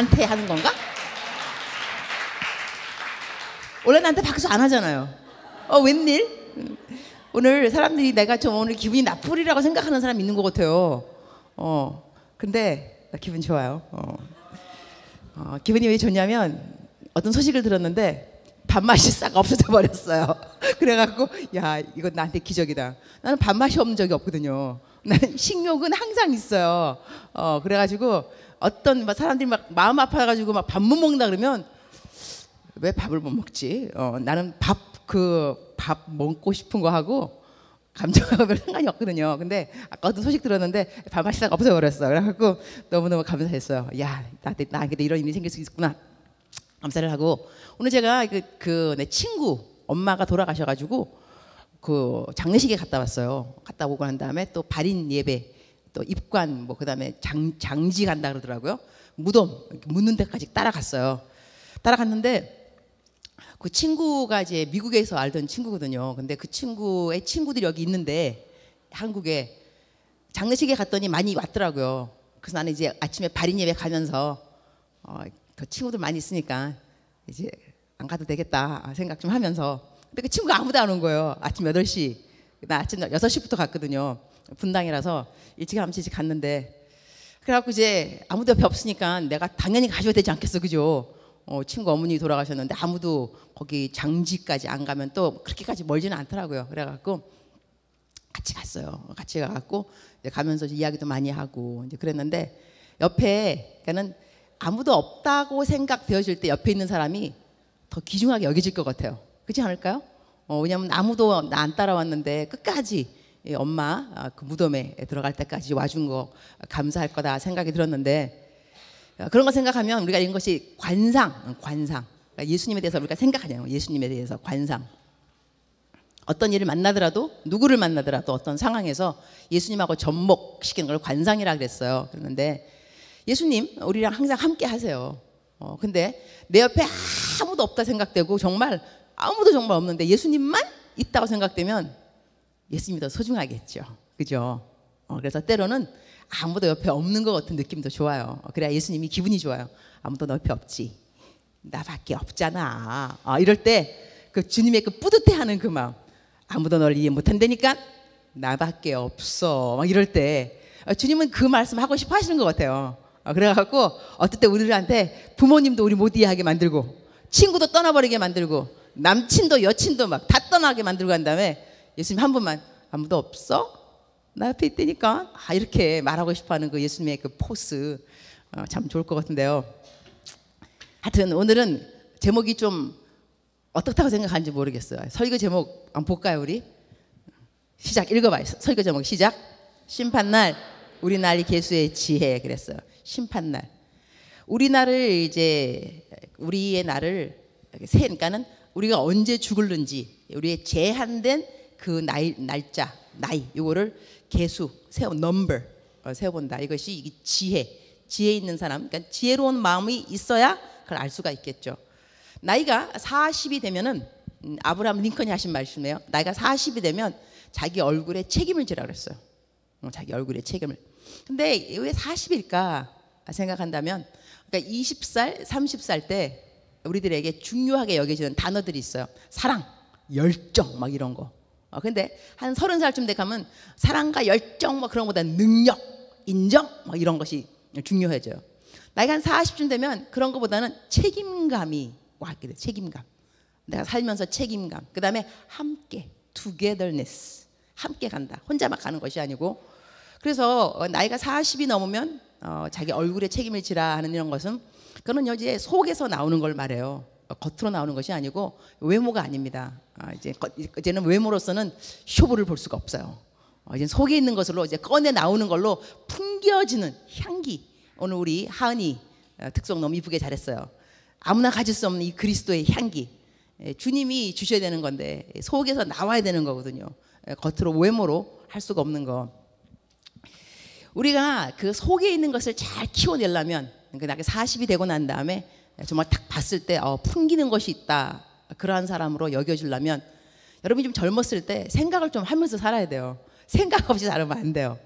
나한테 하는 건가? 원래 나한테 박수 안 하잖아요. 웬일? 오늘 사람들이 내가 좀 오늘 기분이 나쁘리라고 생각하는 사람 있는 것 같아요. 근데 나 기분 좋아요. 기분이 왜 좋냐면 어떤 소식을 들었는데 밥맛이 싹 없어져 버렸어요. 그래갖고 야, 이건 나한테 기적이다. 나는 밥맛이 없는 적이 없거든요. 나는 식욕은 항상 있어요. 그래가지고 어떤 사람들이 막 마음 아파가지고 막 밥 못 먹는다 그러면 왜 밥을 못 먹지? 나는 밥 먹고 싶은 거 하고 감정하고 별 상관이 없거든요. 근데 아까 어떤 소식 들었는데 밥맛이 싹 없어져 버렸어. 그래갖고 너무너무 감사했어요. 야, 나한테 이런 일이 생길 수 있구나. 감사를 하고 오늘 제가 내 친구 엄마가 돌아가셔가지고 그 장례식에 갔다 왔어요. 갔다 오고 난 다음에 또 발인 예배, 또 입관, 뭐 그다음에 장지 간다 그러더라고요. 무덤 묻는 데까지 따라갔어요. 따라갔는데 그 친구가 이제 미국에서 알던 친구거든요. 근데 그 친구의 친구들이 여기 있는데 한국에 장례식에 갔더니 많이 왔더라고요. 그래서 나는 이제 아침에 발인 예배 가면서 그 친구들 많이 있으니까 이제 안 가도 되겠다 생각 좀 하면서, 근데 그 친구가 아무도 안 온 거예요. 아침 8시. 나 아침 6시부터 갔거든요. 분당이라서 일찍 갔는데, 그래갖고 이제 아무도 옆에 없으니까 내가 당연히 가셔야 되지 않겠어, 그죠? 친구 어머니 돌아가셨는데 아무도 거기 장지까지 안 가면 또 그렇게까지 멀지는 않더라고요. 그래갖고 같이 갔어요. 같이 가갖고 이제 가면서 이야기도 많이 하고 이제 그랬는데, 옆에 그러니까는 아무도 없다고 생각되어질 때 옆에 있는 사람이 더 귀중하게 여겨질 것 같아요. 그렇지 않을까요? 왜냐하면 아무도 나 안 따라왔는데 끝까지 엄마 그 무덤에 들어갈 때까지 와준 거 감사할 거다 생각이 들었는데, 그런 거 생각하면 우리가 이런 것이 관상. 그러니까 예수님에 대해서 우리가 생각하냐고. 예수님에 대해서 관상. 어떤 일을 만나더라도, 누구를 만나더라도 어떤 상황에서 예수님하고 접목시키는 걸 관상이라 그랬어요. 그런데 예수님 우리랑 항상 함께 하세요. 근데 내 옆에 아무도 없다 생각되고 정말 아무도 정말 없는데 예수님만 있다고 생각되면 예수님이 더 소중하겠죠. 그죠? 그래서 때로는 아무도 옆에 없는 것 같은 느낌도 좋아요. 그래야 예수님이 기분이 좋아요. 아무도 너 옆에 없지. 나밖에 없잖아. 이럴 때 그 주님의 그 뿌듯해하는 그 마음. 아무도 널 이해 못한다니까 나밖에 없어. 막 이럴 때 주님은 그 말씀 하고 싶어 하시는 것 같아요. 그래갖고 어떨 때 우리한테 부모님도 우리 못 이해하게 만들고, 친구도 떠나버리게 만들고, 남친도 여친도 막 다 떠나게 만들고 한 다음에 예수님 한 분만 아무도 없어? 나 옆에 있다니까. 이렇게 말하고 싶어하는 그 예수님의 그 포스 참 좋을 것 같은데요. 하여튼 오늘은 제목이 좀 어떻다고 생각하는지 모르겠어요. 설교 제목 한번 볼까요, 우리? 시작 읽어봐요. 설교 제목 시작. 심판날 우리 날이 개수의 지혜. 그랬어요. 심판날. 우리의 날을 그러니까는 우리가 언제 죽을는지, 우리의 제한된 그 날짜, 나이, 요거를 개수 넘버 세워본다. 이것이 지혜 있는 사람, 그러니까 지혜로운 마음이 있어야 그걸 알 수가 있겠죠. 나이가 40이 되면은 아브라함 링컨이 하신 말씀이에요. 나이가 40이 되면 자기 얼굴에 책임을 지라 그랬어요. 자기 얼굴에 책임을. 근데 왜 40일까 생각한다면, 그러니까 20살, 30살 때 우리들에게 중요하게 여겨지는 단어들이 있어요. 사랑, 열정, 막 이런 거. 근데 한 30살쯤 돼 가면 사랑과 열정 뭐 그런 것보다는 능력, 인정 뭐 이런 것이 중요해져요. 나이가 한 40쯤 되면 그런 것보다는 책임감이 왔게 돼. 책임감. 내가 살면서 책임감. 그 다음에 함께, togetherness. 함께 간다. 혼자 막 가는 것이 아니고. 그래서 나이가 40이 넘으면 자기 얼굴에 책임을 지라 하는 이런 것은, 그거는 이제 속에서 나오는 걸 말해요. 겉으로 나오는 것이 아니고 외모가 아닙니다. 이제는 외모로서는 쇼부를 볼 수가 없어요. 이제 속에 있는 것으로 이제 꺼내 나오는 걸로 풍겨지는 향기. 오늘 우리 하은이 특송 너무 이쁘게 잘했어요. 아무나 가질 수 없는 이 그리스도의 향기. 주님이 주셔야 되는 건데 속에서 나와야 되는 거거든요. 겉으로 외모로 할 수가 없는 거. 우리가 그 속에 있는 것을 잘 키워내려면, 나이가 40이 되고 난 다음에 정말 딱 봤을 때 풍기는 것이 있다, 그러한 사람으로 여겨주려면 여러분이 좀 젊었을 때 생각을 좀 하면서 살아야 돼요. 생각 없이 살면 안 돼요.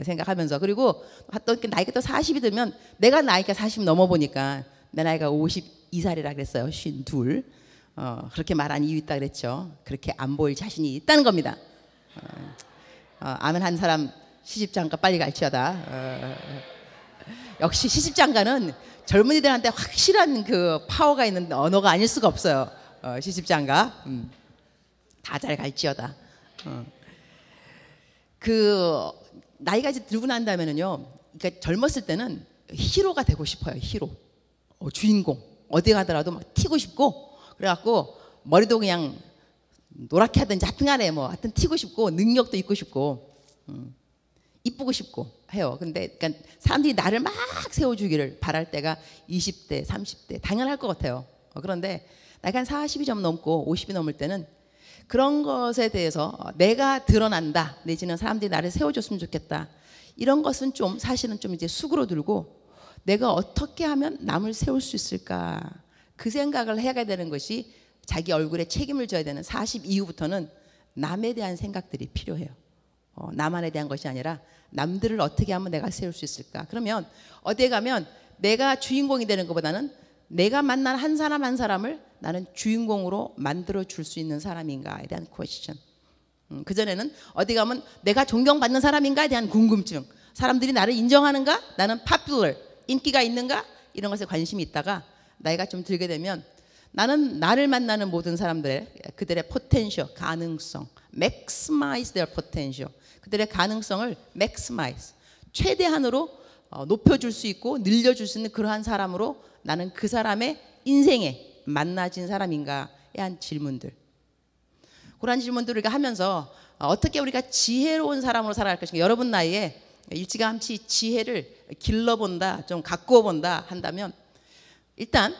생각하면서. 그리고 또 나이가 또 40이 되면, 내가 나이가 40 넘어보니까 내 나이가 52살이라 그랬어요. 52. 그렇게 말한 이유 있다 그랬죠. 그렇게 안 보일 자신이 있다는 겁니다. 아멘 한 사람 시집장가 빨리 갈지어다. 역시 시집장가는 젊은이들한테 확실한 그 파워가 있는 언어가 아닐 수가 없어요. 시집장가. 다 잘 갈지어다. 그 나이가 이제 들고 난다면은요, 그러니까 젊었을 때는 히로가 되고 싶어요. 히로, 주인공. 어디 가더라도 막 튀고 싶고, 그래갖고 머리도 그냥 노랗게 하든지 하여튼간에 뭐 하여튼 튀고 싶고, 능력도 있고 싶고, 이쁘고 싶고 해요. 근데 그러니까 사람들이 나를 막 세워주기를 바랄 때가 20대, 30대 당연할 것 같아요. 그런데 나이가 한 40이 좀 넘고 50이 넘을 때는 그런 것에 대해서 내가 드러난다, 내지는 사람들이 나를 세워줬으면 좋겠다, 이런 것은 좀 사실은 좀 이제 수그러들고, 내가 어떻게 하면 남을 세울 수 있을까, 그 생각을 해야 되는 것이, 자기 얼굴에 책임을 져야 되는 40 이후부터는 남에 대한 생각들이 필요해요. 나만에 대한 것이 아니라 남들을 어떻게 하면 내가 세울 수 있을까. 그러면 어디에 가면 내가 주인공이 되는 것보다는 내가 만난 한 사람 한 사람을 나는 주인공으로 만들어 줄 수 있는 사람인가에 대한 퀘스천. 그전에는 어디 가면 내가 존경받는 사람인가에 대한 궁금증, 사람들이 나를 인정하는가, 나는 popular, 인기가 있는가, 이런 것에 관심이 있다가 나이가 좀 들게 되면 나는 나를 만나는 모든 사람들의 그들의 포텐셜, 가능성, maximize their potential, 그들의 가능성을 maximize, 최대한으로 높여줄 수 있고 늘려줄 수 있는 그러한 사람으로 나는 그 사람의 인생에 만나진 사람인가에 대한 질문들, 그런 질문들을 우리가 하면서 어떻게 우리가 지혜로운 사람으로 살아갈 것인가. 여러분 나이에 일찌감치 지혜를 길러본다, 좀 가꾸어 본다 한다면, 일단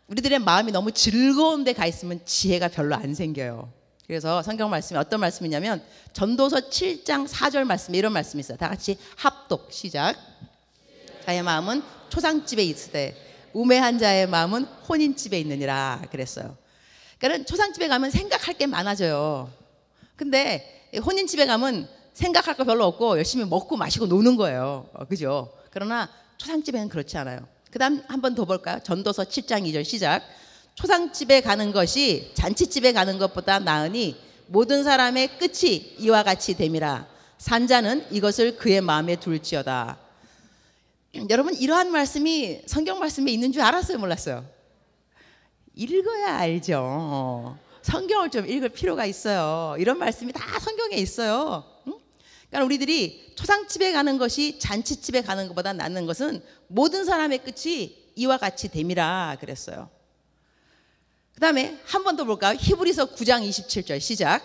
우리들의 마음이 너무 즐거운 데 가 있으면 지혜가 별로 안 생겨요. 그래서 성경 말씀이 어떤 말씀이냐면 전도서 7장 4절 말씀에 이런 말씀이 있어요. 다 같이 합독 시작. 자의 마음은 초상집에 있으되 우매한 자의 마음은 혼인집에 있느니라 그랬어요. 그러니까 초상집에 가면 생각할 게 많아져요. 근데 혼인집에 가면 생각할 거 별로 없고 열심히 먹고 마시고 노는 거예요. 그죠? 그러나 초상집에는 그렇지 않아요. 그 다음 한 번 더 볼까요? 전도서 7장 2절 시작. 초상집에 가는 것이 잔치집에 가는 것보다 나으니 모든 사람의 끝이 이와 같이 됨이라. 산자는 이것을 그의 마음에 둘지어다. 여러분, 이러한 말씀이 성경 말씀에 있는 줄 알았어요, 몰랐어요? 읽어야 알죠. 성경을 좀 읽을 필요가 있어요. 이런 말씀이 다 성경에 있어요. 그러니까 우리들이 초상집에 가는 것이 잔치집에 가는 것보다 낫는 것은 모든 사람의 끝이 이와 같이 됨이라 그랬어요. 그 다음에 한 번 더 볼까요? 히브리서 9장 27절 시작.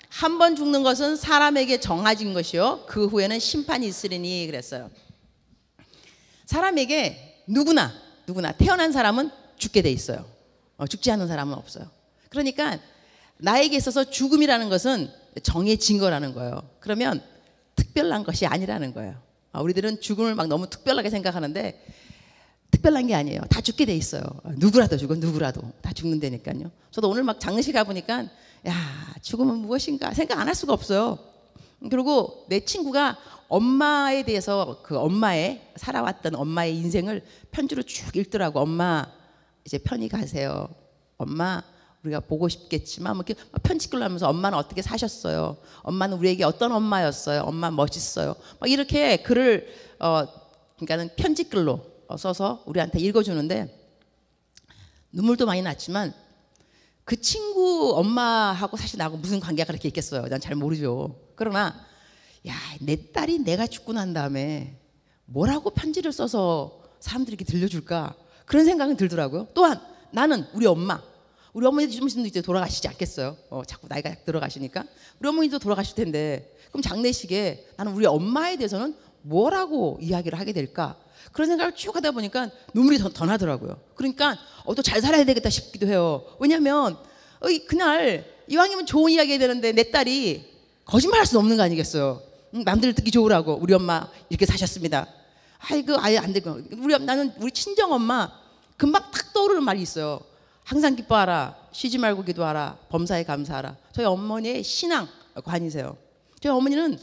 한 번 죽는 것은 사람에게 정해진 것이요 그 후에는 심판이 있으리니 그랬어요. 사람에게 누구나 태어난 사람은 죽게 돼 있어요. 죽지 않는 사람은 없어요. 그러니까 나에게 있어서 죽음이라는 것은 정해진 거라는 거예요. 그러면 특별한 것이 아니라는 거예요. 우리들은 죽음을 막 너무 특별하게 생각하는데 특별한 게 아니에요. 다 죽게 돼 있어요. 누구라도 죽어, 누구라도 다 죽는다니까요. 저도 오늘 막 장례식 가보니까 야, 죽음은 무엇인가 생각 안 할 수가 없어요. 그리고 내 친구가 엄마에 대해서 그 엄마의 살아왔던 엄마의 인생을 편지로 쭉 읽더라고. 엄마 이제 편히 가세요. 엄마 우리가 보고 싶겠지만 뭐 이렇게 편지글로 하면서 엄마는 어떻게 사셨어요? 엄마는 우리에게 어떤 엄마였어요? 엄마 멋있어요. 막 이렇게 글을 그러니까는 편지글로 써서 우리한테 읽어주는데 눈물도 많이 났지만 그 친구 엄마하고 사실 나하고 무슨 관계가 그렇게 있겠어요? 난 잘 모르죠. 그러나 야, 내 딸이 내가 죽고 난 다음에 뭐라고 편지를 써서 사람들에게 들려줄까? 그런 생각은 들더라고요. 또한 나는 우리 어머니도 좀 있으면 이제 돌아가시지 않겠어요? 자꾸 나이가 들어가시니까 우리 어머니도 돌아가실 텐데 그럼 장례식에 나는 우리 엄마에 대해서는 뭐라고 이야기를 하게 될까? 그런 생각을 쭉 하다 보니까 눈물이 더 나더라고요. 그러니까 또 잘 살아야 되겠다 싶기도 해요. 왜냐하면 그날 이왕이면 좋은 이야기 해야 되는데 내 딸이 거짓말할 수는 없는 거 아니겠어요? 남들 듣기 좋으라고 우리 엄마 이렇게 사셨습니다. 아이고 아예 안 되고 나는 우리 친정 엄마 금방 탁 떠오르는 말이 있어요. 항상 기뻐하라, 쉬지 말고 기도하라, 범사에 감사하라. 저희 어머니의 신앙 관이세요. 저희 어머니는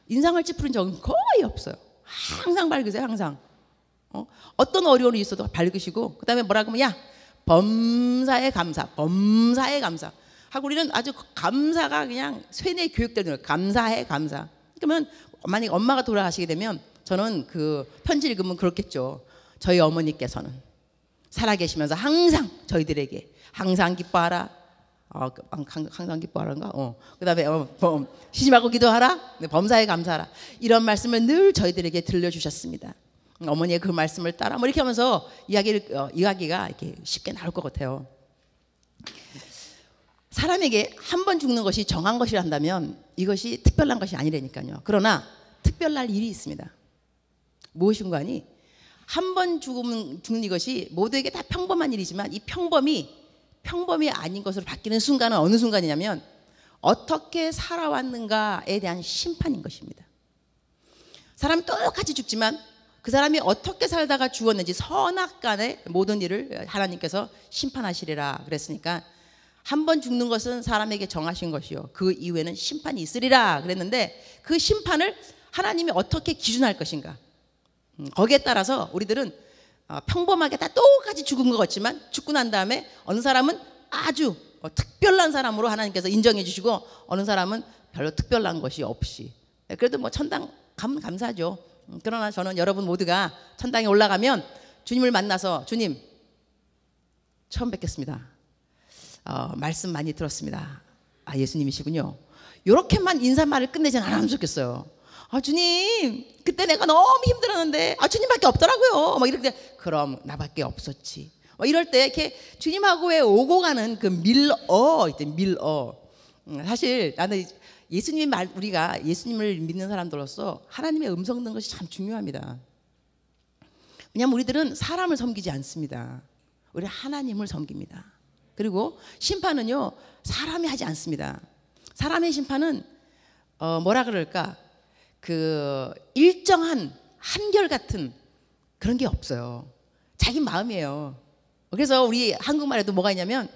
인상을 찌푸린 적은 거의 없어요. 항상 밝으세요. 항상. 어떤 어려움이 있어도 밝으시고, 그 다음에 뭐라고 하면, 야, 범사에 감사, 범사에 감사 하고, 우리는 아주 감사가 그냥 쇠뇌 교육되는 거예요. 감사해 감사. 그러면 만약 엄마가 돌아가시게 되면 저는 그 편지 읽으면 그렇겠죠. 저희 어머니께서는 살아계시면서 항상 저희들에게 항상 기뻐하라. 항상 기뻐하라인가? 그 다음에 시집하고 기도하라. 범사에 감사하라. 이런 말씀을 늘 저희들에게 들려주셨습니다. 어머니의 그 말씀을 따라 뭐 이렇게 하면서 이야기가 이렇게 쉽게 나올 것 같아요. 사람에게 한 번 죽는 것이 정한 것이란다면 이것이 특별한 것이 아니라니까요. 그러나 특별할 일이 있습니다. 무엇인가 하니 한 번 죽는 이것이 모두에게 다 평범한 일이지만 이 평범이 아닌 것으로 바뀌는 순간은 어느 순간이냐면 어떻게 살아왔는가에 대한 심판인 것입니다. 사람이 똑같이 죽지만 그 사람이 어떻게 살다가 죽었는지 선악간의 모든 일을 하나님께서 심판하시리라 그랬으니까 한 번 죽는 것은 사람에게 정하신 것이요 그 이후에는 심판이 있으리라 그랬는데 그 심판을 하나님이 어떻게 기준할 것인가, 거기에 따라서 우리들은 평범하게 다 똑같이 죽은 것 같지만 죽고 난 다음에 어느 사람은 아주 특별한 사람으로 하나님께서 인정해 주시고 어느 사람은 별로 특별한 것이 없이, 그래도 뭐 천당 가면 감사하죠. 그러나 저는 여러분 모두가 천당에 올라가면 주님을 만나서 주님 처음 뵙겠습니다. 말씀 많이 들었습니다. 예수님이시군요. 이렇게만 인사말을 끝내진 않았으면 좋겠어요. 주님 그때 내가 너무 힘들었는데 주님밖에 없더라고요. 막 이렇게 그럼 나밖에 없었지. 이럴 때 이렇게 주님하고의 오고 가는 그 밀어. 사실 나는 우리가 예수님을 믿는 사람들로서 하나님의 음성 듣는 것이 참 중요합니다. 왜냐하면 우리들은 사람을 섬기지 않습니다. 우리 하나님을 섬깁니다. 그리고 심판은요 사람이 하지 않습니다. 사람의 심판은 뭐라 그럴까, 그 일정한 한결같은 그런 게 없어요. 자기 마음이에요. 그래서 우리 한국말에도 뭐가 있냐면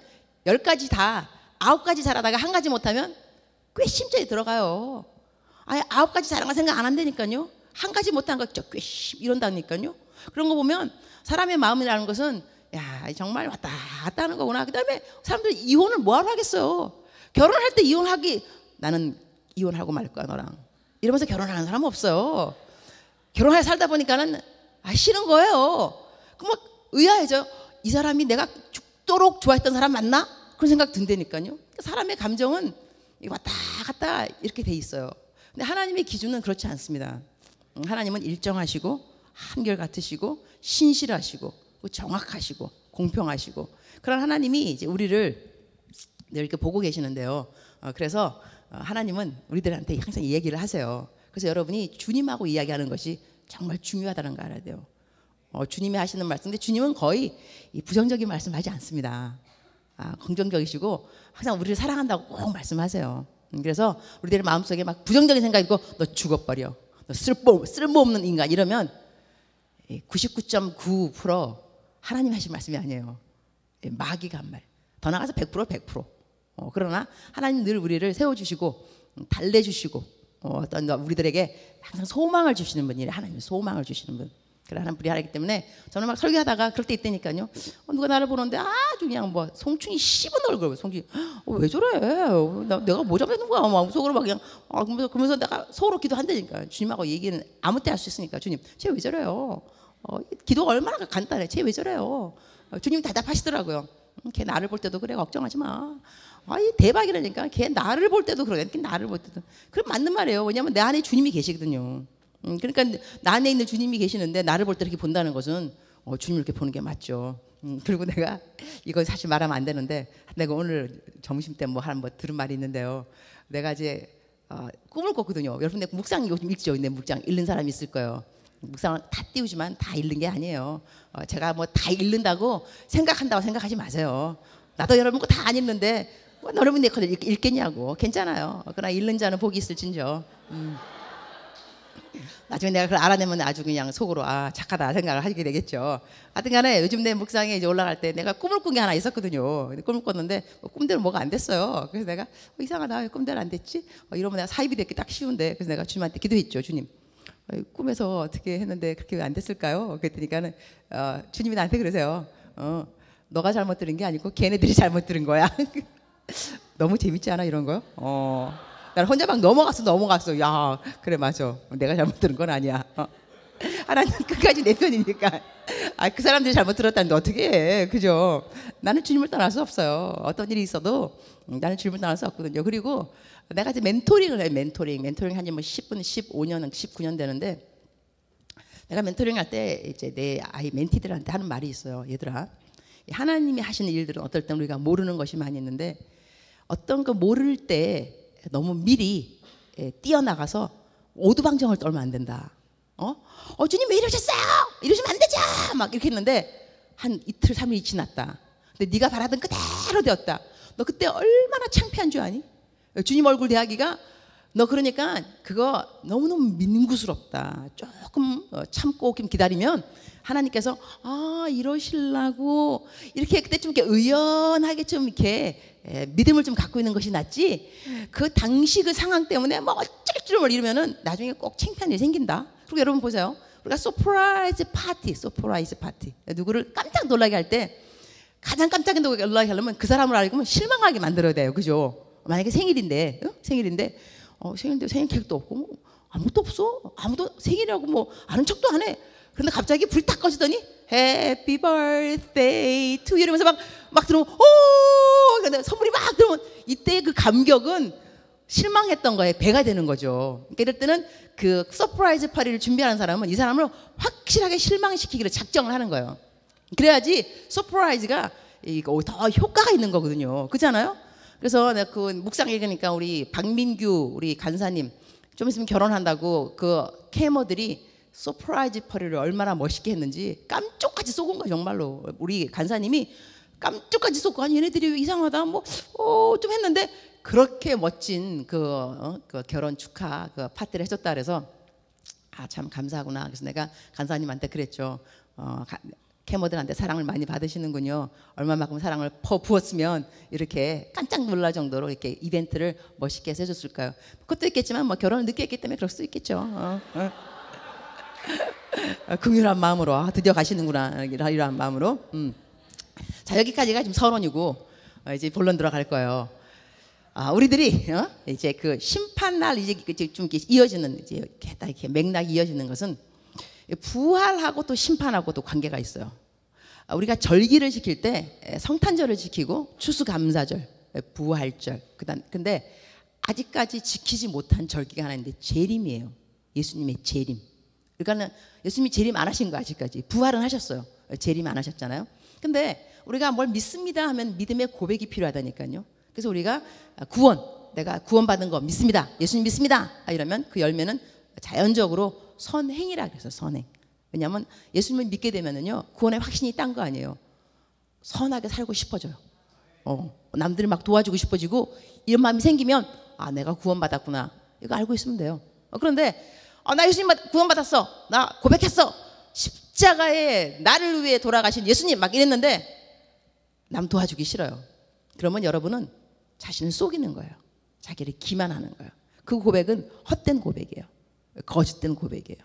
10가지 다 9가지 잘하다가 1가지 못하면 꽤 심적이 들어가요. 9가지 잘한 거 생각 안 한다니까요. 1가지 못한 거 꽤 이런다니까요. 그런 거 보면 사람의 마음이라는 것은 야 정말 왔다 갔다 하는 거구나. 그 다음에 사람들 이혼을 뭐하러 하겠어요. 결혼할 때 나는 이혼하고 말 거야 너랑 이러면서 결혼하는 사람은 없어요. 결혼하여 살다 보니까는 싫은 거예요. 그럼 막 의아해져. 이 사람이 내가 죽도록 좋아했던 사람 맞나? 그런 생각 든다니까요. 사람의 감정은 왔다 갔다 이렇게 돼 있어요. 근데 하나님의 기준은 그렇지 않습니다. 하나님은 일정하시고 한결같으시고 신실하시고 정확하시고 공평하시고 그런 하나님이 이제 우리를 이렇게 보고 계시는데요. 그래서 하나님은 우리들한테 항상 이 얘기를 하세요. 그래서 여러분이 주님하고 이야기하는 것이 정말 중요하다는 거 알아야 돼요. 주님이 하시는 말씀인데 주님은 거의 부정적인 말씀하지 않습니다. 긍정적이시고 항상 우리를 사랑한다고 꼭 말씀하세요. 그래서 우리들의 마음속에 막 부정적인 생각이 있고 너 죽어버려, 너 쓸모없는 인간 이러면 99.9% 하나님 하신 말씀이 아니에요. 마귀가 한 말. 더 나가서 100%. 그러나 하나님 늘 우리를 세워주시고 달래주시고 어떤 우리들에게 항상 소망을 주시는 분이래. 하나님 소망을 주시는 분. 그런 하나님 분이 하기 때문에 저는 막 설교하다가 그럴 때 있다니까요. 누가 나를 보는데 아주 그냥 뭐 송충이 씹은 얼굴. 송충이 왜 저래? 내가 뭐 잘못했는 거야? 막 속으로 막 그냥 그러면서 내가 속으로 기도한다니까. 주님하고 얘기는 아무 때 할 수 있으니까. 주님, 쟤 왜 저래요? 기도가 얼마나 간단해. 쟤 왜 저래요? 주님이 대답하시더라고요. 걔 나를 볼 때도 그래. 걱정하지 마. 대박이라니까. 걔 나를 볼 때도 그래. 나를 볼 때도. 그럼 맞는 말이에요. 왜냐하면 내 안에 주님이 계시거든요. 그러니까 나 안에 있는 주님이 계시는데 나를 볼 때 이렇게 본다는 것은 주님을 이렇게 보는 게 맞죠. 그리고 내가 이거 사실 말하면 안 되는데 내가 오늘 점심 때 한번 들은 말이 있는데요. 내가 이제 꿈을 꿨거든요. 여러분 내가 묵상 요즘 읽죠. 근데 묵상 읽는 사람이 있을 거예요. 묵상을 다 띄우지만 다 읽는 게 아니에요. 제가 뭐 다 읽는다고 생각한다고 생각하지 마세요. 나도 여러분 거 다 안 읽는데 여러분 내 거 읽겠냐고. 괜찮아요. 그러나 읽는 자는 복이 있을진저. 나중에 내가 그걸 알아내면 아주 그냥 속으로 아 착하다 생각을 하게 되겠죠. 하여튼간에 요즘 내 묵상에 이제 올라갈 때 내가 꿈을 꾼 게 하나 있었거든요. 꿈을 꿨는데 꿈대로 뭐가 안 됐어요. 그래서 내가 이상하다 왜 꿈대로 안 됐지? 이러면 내가 사입이 되기 딱 쉬운데 그래서 내가 주님한테 기도했죠. 주님 꿈에서 어떻게 했는데 그렇게 왜 안 됐을까요? 그랬더니까는 주님이 나한테 그러세요. 너가 잘못 들은 게 아니고 걔네들이 잘못 들은 거야. 너무 재밌지 않아 이런 거요? 난 혼자 막 넘어갔어. 야, 그래 맞아. 내가 잘못 들은 건 아니야. 하나님 끝까지 내 편이니까. 그 사람들이 잘못 들었다는데 어떻게 해? 그죠? 나는 주님을 떠날 수 없어요. 어떤 일이 있어도 나는 주님을 떠날 수 없거든요. 그리고 내가 이제 멘토링을 해요. 멘토링 한지 뭐 10분, 15년, 19년 되는데 내가 멘토링 할 때 이제 내 아이 멘티들한테 하는 말이 있어요. 얘들아, 하나님이 하시는 일들은 어떨 때 우리가 모르는 것이 많이 있는데 어떤 거 모를 때 너무 미리 뛰어나가서 오두방정을 떨면 안 된다. 주님 왜 이러셨어요? 이러시면 안 되죠. 막 이렇게 했는데 한 이틀 3일이 지났다. 근데 네가 바라던 그대로 되었다. 너 그때 얼마나 창피한 줄 아니? 주님 얼굴 대하기가 너 그러니까 그거 너무너무 민구스럽다. 조금 참고 좀 기다리면 하나님께서 이러시려고 이렇게 그때 좀 이렇게 의연하게 좀 이렇게 믿음을 좀 갖고 있는 것이 낫지. 그 당시 그 상황 때문에 뭐 어쩔 줄 모르면은 나중에 꼭 창피한 일이 생긴다. 그리고 여러분 보세요. 우리가 서프라이즈 파티 누구를 깜짝 놀라게 할 때 가장 깜짝 놀라게 하려면 그 사람을 알고 실망하게 만들어야 돼요. 그죠? 만약에 생일인데 생일인데 생일 케이크도 없고 뭐 아무것도 없어. 아무도 생일이라고 뭐 아는 척도 안 해. 근데 갑자기 불이 딱 꺼지더니 Happy birthday to you 이러면서 막 들어오면 근데 선물이 막 들어오면 이때 그 감격은 실망했던 거에 배가 되는 거죠. 그러니까 이럴 때는 그 서프라이즈 파티를 준비하는 사람은 이 사람을 확실하게 실망시키기를 작정을 하는 거예요. 그래야지 서프라이즈가 더 효과가 있는 거거든요. 그렇잖아요? 그래서 내가 그 묵상 읽으니까 우리 박민규 우리 간사님 좀 있으면 결혼한다고 그 캐머들이 서프라이즈 파티를 얼마나 멋있게 했는지 깜쪽같이 쏘은 거야 정말로. 우리 간사님이 깜쪽같이 쏘고 아니 얘네들이 이상하다 뭐 좀 했는데 그렇게 멋진 그 결혼 축하 그 파티를 해줬다 그래서 참 감사하구나. 그래서 내가 간사님한테 그랬죠. 캐머들한테 사랑을 많이 받으시는군요. 얼마만큼 사랑을 부었으면 이렇게 깜짝 놀랄 정도로 이렇게 이벤트를 멋있게 해줬을까요? 그것도 있겠지만 뭐 결혼을 늦게 했기 때문에 그럴 수도 있겠죠. 긍휼한 마음으로 드디어 가시는구나 이러한 마음으로. 자 여기까지가 지금 서론이고 이제 본론 들어갈 거예요. 우리들이 이제 그 심판날 이제 좀 이렇게 이어지는 이제 이렇게 맥락이 이어지는 것은 부활하고 또 심판하고 또 관계가 있어요. 우리가 절기를 지킬 때 성탄절을 지키고 추수감사절, 부활절. 근데 아직까지 지키지 못한 절기가 하나 있는데 재림이에요. 예수님의 재림. 그러니까는 예수님이 재림 안 하신 거 아직까지. 부활은 하셨어요. 재림 안 하셨잖아요. 근데 우리가 뭘 믿습니다 하면 믿음의 고백이 필요하다니까요. 그래서 우리가 내가 구원받은 거 믿습니다. 예수님 믿습니다. 이러면 그 열매는 자연적으로 선행이라 그래서 선행. 왜냐하면 예수님을 믿게 되면은요 구원의 확신이 딴 거 아니에요. 선하게 살고 싶어져요. 남들을 막 도와주고 싶어지고 이런 마음이 생기면 내가 구원받았구나 이거 알고 있으면 돼요. 그런데 나 예수님 구원받았어. 나 고백했어. 십자가에 나를 위해 돌아가신 예수님 막 이랬는데 남 도와주기 싫어요. 그러면 여러분은 자신을 속이는 거예요. 자기를 기만하는 거예요. 그 고백은 헛된 고백이에요. 거짓된 고백이에요.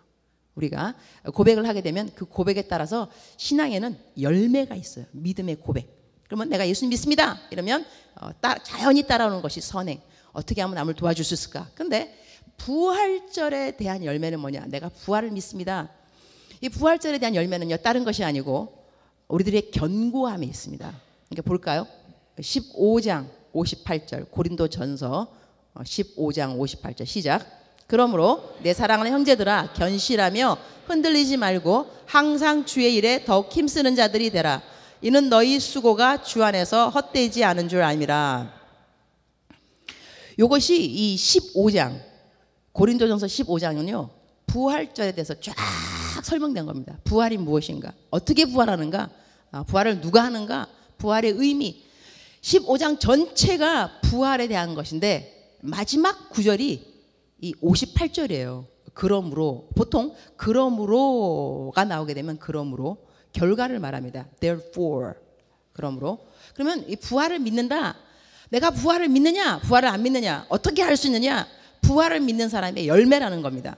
우리가 고백을 하게 되면 그 고백에 따라서 신앙에는 열매가 있어요. 믿음의 고백. 그러면 내가 예수님 믿습니다. 이러면 자연히 따라오는 것이 선행. 어떻게 하면 남을 도와줄 수 있을까? 근데 부활절에 대한 열매는 뭐냐? 내가 부활을 믿습니다. 이 부활절에 대한 열매는요 다른 것이 아니고 우리들의 견고함이 있습니다. 그러니까 볼까요? 15장 58절 고린도전서 15장 58절 시작. 그러므로 내 사랑하는 형제들아 견실하며 흔들리지 말고 항상 주의 일에 더욱 힘쓰는 자들이 되라. 이는 너희 수고가 주 안에서 헛되지 않은 줄 알미라. 이것이 이 15장 고린도전서 15장은요 부활절에 대해서 쫙 설명된 겁니다. 부활이 무엇인가? 어떻게 부활하는가? 부활을 누가 하는가? 부활의 의미. 15장 전체가 부활에 대한 것인데 마지막 구절이 이 58절이에요. 그러므로 보통 그러므로가 나오게 되면 그러므로 결과를 말합니다. Therefore. 그러므로. 그러면 이 부활을 믿는다. 내가 부활을 믿느냐, 부활을 안 믿느냐, 어떻게 할 수 있느냐? 부활을 믿는 사람의 열매라는 겁니다.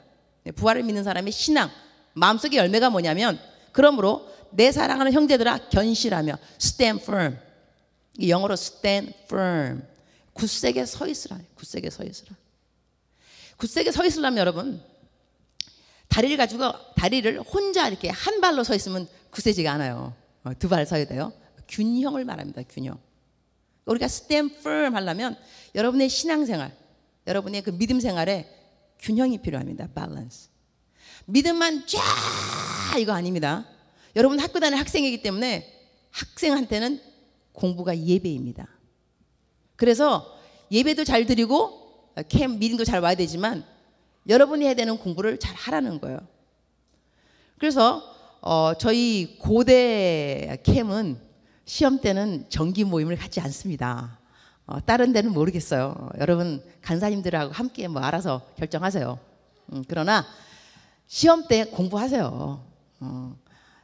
부활을 믿는 사람의 신앙, 마음속의 열매가 뭐냐면 그러므로 내 사랑하는 형제들아 견실하며 stand firm. 이 영어로 stand firm. 굳세게 서 있으라. 굳세게 서 있으라. 굳세게 서 있으려면 여러분 다리를 가지고 다리를 혼자 이렇게 한 발로 서 있으면 굳세지가 않아요. 두 발 서야 돼요. 균형을 말합니다. 균형. 우리가 stand firm 하려면 여러분의 신앙생활, 여러분의 그 믿음 생활에 균형이 필요합니다. 밸런스. 믿음만 쫙 이거 아닙니다. 여러분 학교 다니는 학생이기 때문에 학생한테는 공부가 예배입니다. 그래서 예배도 잘 드리고 캠 미팅도 잘 와야 되지만 여러분이 해야 되는 공부를 잘 하라는 거예요. 그래서 저희 고대 캠은 시험 때는 정기 모임을 갖지 않습니다. 다른 데는 모르겠어요. 여러분 간사님들하고 함께 뭐 알아서 결정하세요. 그러나 시험 때 공부하세요.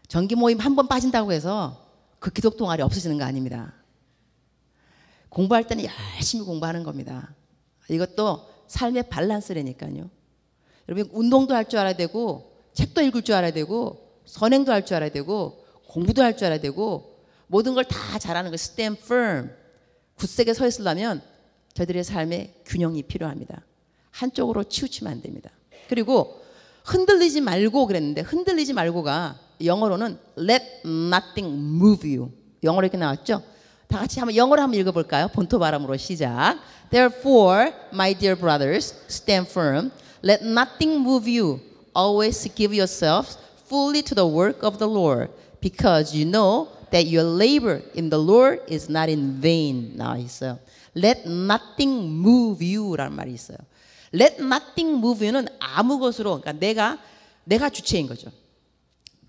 정기 모임 한 번 빠진다고 해서 그 기독 동아리 없어지는 거 아닙니다. 공부할 때는 열심히 공부하는 겁니다. 이것도 삶의 밸런스라니까요. 여러분 운동도 할 줄 알아야 되고 책도 읽을 줄 알아야 되고 선행도 할 줄 알아야 되고 공부도 할 줄 알아야 되고 모든 걸 다 잘하는 거 stand firm. 굳세게 서 있으려면 저희들의 삶에 균형이 필요합니다. 한쪽으로 치우치면 안 됩니다. 그리고 흔들리지 말고 그랬는데 흔들리지 말고가 영어로는 let nothing move you. 영어로 이렇게 나왔죠? 다 같이 한번 영어로 한번 읽어볼까요? 본토 발음으로 시작. Therefore, my dear brothers, stand firm. Let nothing move you. Always give yourselves fully to the work of the Lord, because you know that your labor in the Lord is not in vain. 나와 있어요. Let nothing move you라는 말이 있어요. Let nothing move you는 아무 것으로, 그러니까 내가 주체인 거죠.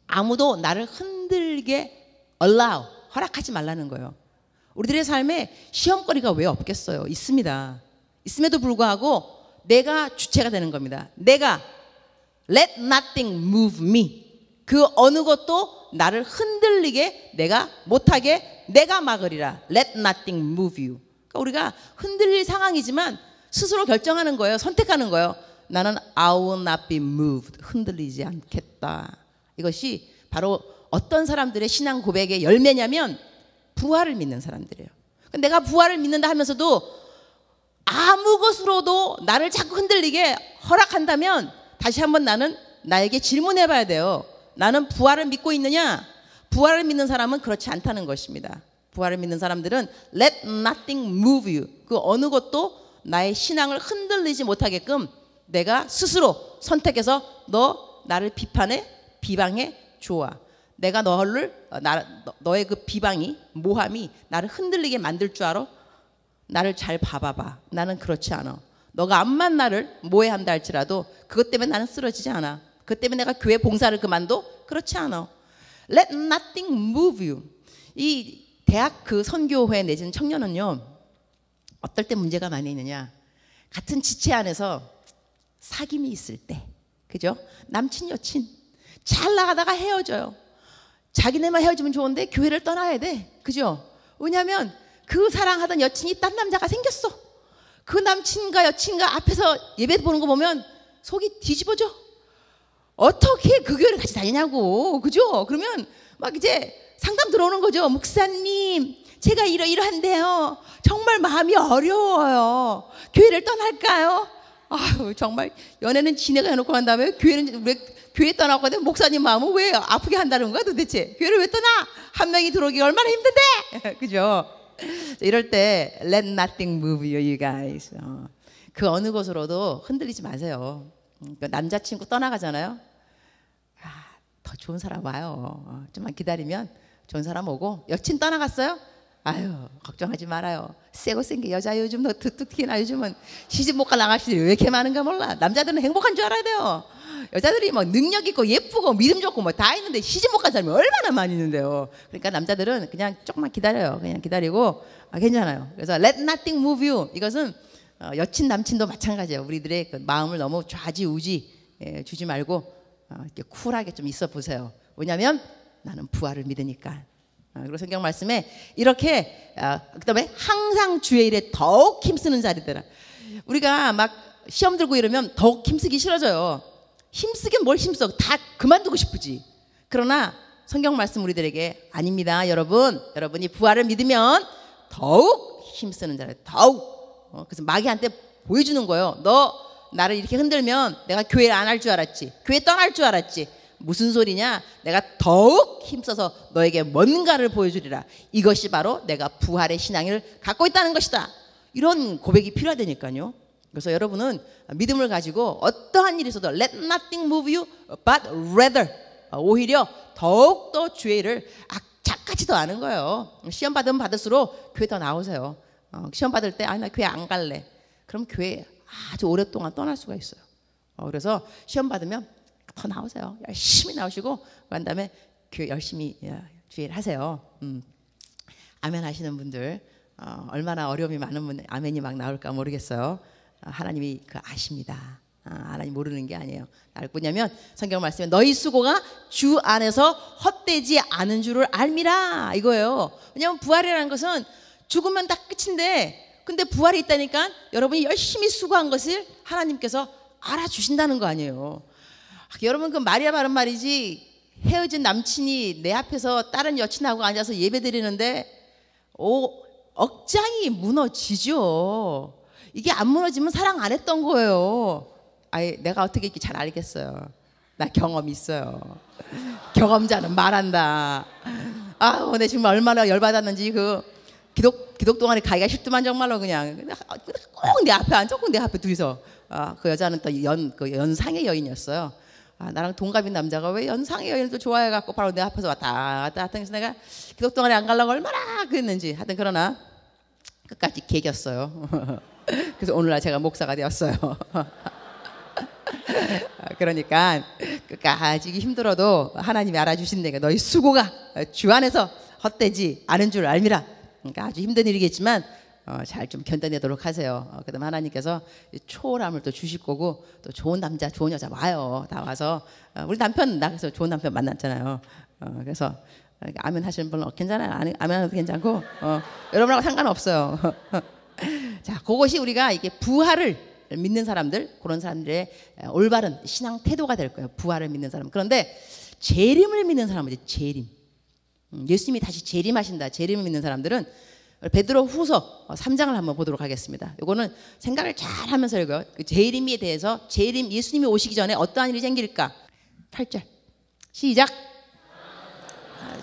아무도 나를 흔들게 allow, 허락하지 말라는 거예요. 우리들의 삶에 시험거리가 왜 없겠어요? 있습니다. 있음에도 불구하고 내가 주체가 되는 겁니다. 내가 let nothing move me. 그 어느 것도 나를 흔들리게 내가 못하게 내가 막으리라. Let nothing move you. 그러니까 우리가 흔들릴 상황이지만 스스로 결정하는 거예요. 선택하는 거예요. 나는 I will not be moved. 흔들리지 않겠다. 이것이 바로 어떤 사람들의 신앙 고백의 열매냐면 부활을 믿는 사람들이에요. 내가 부활을 믿는다 하면서도 아무 것으로도 나를 자꾸 흔들리게 허락한다면 다시 한번 나는 나에게 질문해 봐야 돼요. 나는 부활을 믿고 있느냐? 부활을 믿는 사람은 그렇지 않다는 것입니다. 부활을 믿는 사람들은 let nothing move you. 그 어느 것도 나의 신앙을 흔들리지 못하게끔 내가 스스로 선택해서 너 나를 비판해, 비방해, 좋아. 내가 너의 그 비방이, 모함이 나를 흔들리게 만들 줄 알아? 나를 잘 봐봐봐. 나는 그렇지 않아. 너가 암만 나를 모해한다 할지라도 그것 때문에 나는 쓰러지지 않아. 그것 때문에 내가 교회 봉사를 그만둬? 그렇지 않아. Let nothing move you. 이 대학 그 선교회 내지는 청년은요, 어떨 때 문제가 많이 있느냐? 같은 지체 안에서 사귐이 있을 때, 그죠? 남친 여친 잘 나가다가 헤어져요. 자기네만 헤어지면 좋은데 교회를 떠나야 돼, 그죠? 왜냐하면 그 사랑하던 여친이 딴 남자가 생겼어. 그 남친과 여친과 앞에서 예배 보는 거 보면 속이 뒤집어져. 어떻게 그 교회를 같이 다니냐고, 그죠? 그러면 막 이제 상담 들어오는 거죠. 목사님, 제가 이러한데요. 정말 마음이 어려워요. 교회를 떠날까요? 아유, 정말 연애는 지네가 해놓고 난 다음에 교회는 왜 교회 떠나고 하는데 목사님 마음은 왜 아프게 한다는 거야 도대체? 교회를 왜 떠나? 한 명이 들어오기 얼마나 힘든데? 그죠? 이럴 때 let nothing move you, you guys. 그 어느 것으로도 흔들리지 마세요. 남자친구 떠나가잖아요. 더 좋은 사람 와요. 좀만 기다리면 좋은 사람 오고. 여친 떠나갔어요? 아유, 걱정하지 말아요. 세고 센 게 여자 요즘 특히나 요즘은 시집 못 갈 나가시들이 왜 이렇게 많은가 몰라. 남자들은 행복한 줄 알아야 돼요. 여자들이 뭐 능력 있고 예쁘고 믿음 좋고 뭐 다 있는데 시집 못 간 사람이 얼마나 많이 있는데요. 그러니까 남자들은 그냥 조금만 기다려요. 그냥 기다리고 괜찮아요. 그래서 let nothing move you. 이것은 여친 남친도 마찬가지예요. 우리들의 그 마음을 너무 좌지우지 주지 말고 이렇게 쿨하게 좀 있어 보세요. 왜냐하면 나는 부활을 믿으니까. 그리고 성경 말씀에 이렇게 그다음에 항상 주의 일에 더욱 힘쓰는 자리들아. 우리가 막 시험 들고 이러면 더욱 힘쓰기 싫어져요. 힘쓰긴 뭘 힘써. 다 그만두고 싶지. 그러나 성경 말씀 우리들에게 아닙니다. 여러분이 부활을 믿으면 더욱 힘쓰는 자리에 더욱. 그래서 마귀한테 보여주는 거예요. 너 나를 이렇게 흔들면 내가 교회를 안 할 줄 알았지. 교회 떠날 줄 알았지. 무슨 소리냐? 내가 더욱 힘써서 너에게 뭔가를 보여주리라. 이것이 바로 내가 부활의 신앙을 갖고 있다는 것이다. 이런 고백이 필요하다니까요. 그래서 여러분은 믿음을 가지고 어떠한 일이 있어도 let nothing move you but rather 오히려 더욱더 주의 일을 악착같이 더 아는 거예요. 시험 받으면 받을수록 교회 더 나오세요. 시험 받을 때 나 교회 안 갈래. 그럼 교회 아주 오랫동안 떠날 수가 있어요. 그래서 시험 받으면 더 나오세요. 열심히 나오시고 그 다음에 교회 열심히 주일 하세요. 아멘 하시는 분들 얼마나 어려움이 많은 분 아멘이 막 나올까 모르겠어요. 하나님이 아십니다. 하나님 모르는 게 아니에요. 뭐냐면 성경 말씀에 너희 수고가 주 안에서 헛되지 않은 줄을 알미라 이거예요. 왜냐하면 부활이라는 것은 죽으면 다 끝인데 근데 부활이 있다니까 여러분이 열심히 수고한 것을 하나님께서 알아주신다는 거 아니에요. 여러분 그 말이야 바른 말이지 헤어진 남친이 내 앞에서 다른 여친하고 앉아서 예배 드리는데 억장이 무너지죠. 이게 안 무너지면 사랑 안 했던 거예요. 내가 어떻게 이렇게 잘 알겠어요. 나 경험 있어요. 경험자는 말한다. 내 정말 얼마나 열받았는지 기독 동안에 가기가 싫더만 정말로 그냥 꼭 내 앞에 앉아 꼭 내 앞에 둘이서 그 여자는 또 연상의 여인이었어요. 나랑 동갑인 남자가 왜 연상의 여인을 또 좋아해갖고 바로 내 앞에서 왔다 하여튼 내가 기독 동안에 안 가려고 얼마나 그랬는지 하여튼 그러나 끝까지 개겼어요. 그래서 오늘날 제가 목사가 되었어요. 그러니까 끝까지 힘들어도 하나님이 알아주신다니까 너희 수고가 주 안에서 헛되지 않은 줄 알미라. 그러니까 아주 힘든 일이겠지만 잘 좀 견뎌내도록 하세요. 그다음 하나님께서 초월함을 또 주실 거고 또 좋은 남자 좋은 여자 와요. 다 와서 우리 남편 나 그래서 좋은 남편 만났잖아요. 그래서 아멘 하시는 분은 괜찮아요. 아멘 하셔도 괜찮고 여러분하고 상관없어요. 자, 그것이 우리가 이게 부활을 믿는 사람들 그런 사람들의 올바른 신앙 태도가 될 거예요. 부활을 믿는 사람. 그런데 재림을 믿는 사람은 재림. 예수님이 다시 재림하신다. 재림을 믿는 사람들은 베드로 후서 3장을 한번 보도록 하겠습니다. 이거는 생각을 잘 하면서 읽어요. 그 재림에 대해서 예수님이 오시기 전에 어떠한 일이 생길까? 8절 시작.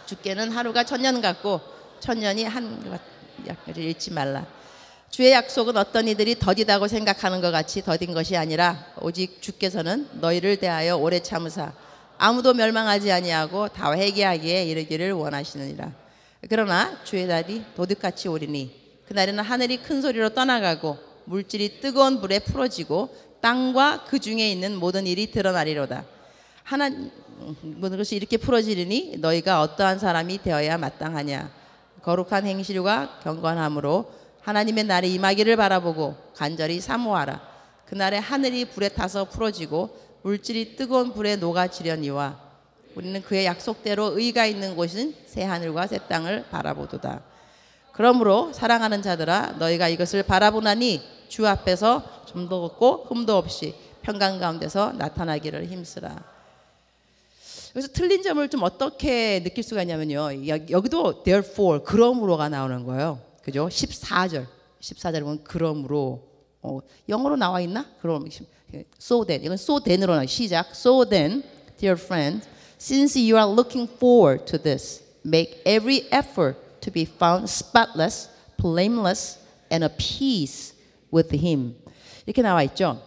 주께는 하루가 천년 같고 천년이 한 약을 잃지 말라. 주의 약속은 어떤 이들이 더디다고 생각하는 것 같이 더딘 것이 아니라 오직 주께서는 너희를 대하여 오래 참으사 아무도 멸망하지 아니하고 다 회개하기에 이르기를 원하시느니라. 그러나 주의 날이 도둑같이 오리니 그날에는 하늘이 큰 소리로 떠나가고 물질이 뜨거운 불에 풀어지고 땅과 그 중에 있는 모든 일이 드러나리로다. 모든 것이 이렇게 풀어지리니 너희가 어떠한 사람이 되어야 마땅하냐. 거룩한 행실과 경건함으로 하나님의 날이 임하기를 바라보고 간절히 사모하라. 그날에 하늘이 불에 타서 풀어지고 물질이 뜨거운 불에 녹아지려니와 우리는 그의 약속대로 의가 있는 곳은 새 하늘과 새 땅을 바라보도다. 그러므로 사랑하는 자들아 너희가 이것을 바라보나니 주 앞에서 좀도 없고 흠도 없이 평강 가운데서 나타나기를 힘쓰라. 그래서 틀린 점을 좀 어떻게 느낄 수가 있냐면요. 여기도 therefore 그러므로가 나오는 거예요. 그죠? 14절 보면 그러므로 영어로 나와 있나? 그럼 so then 이건 so then으로 나와. 시작. So then, dear friends, since you are looking forward to this, make every effort to be found spotless, blameless, and at peace with Him. 이렇게 나와 있죠.